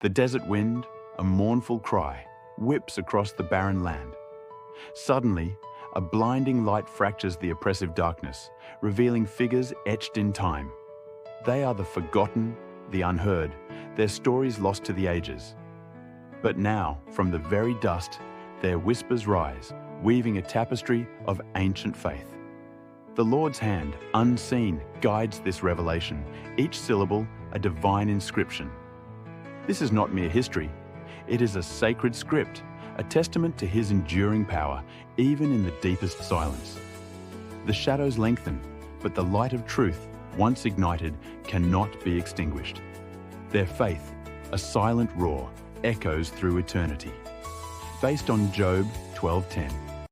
The desert wind, a mournful cry, whips across the barren land. Suddenly, a blinding light fractures the oppressive darkness, revealing figures etched in time. They are the forgotten, the unheard, their stories lost to the ages. But now, from the very dust, their whispers rise, weaving a tapestry of ancient faith. The Lord's hand, unseen, guides this revelation, each syllable a divine inscription. This is not mere history. It is a sacred script, a testament to His enduring power, even in the deepest silence. The shadows lengthen, but the light of truth, once ignited, cannot be extinguished. Their faith, a silent roar, echoes through eternity. Based on Job 12:10.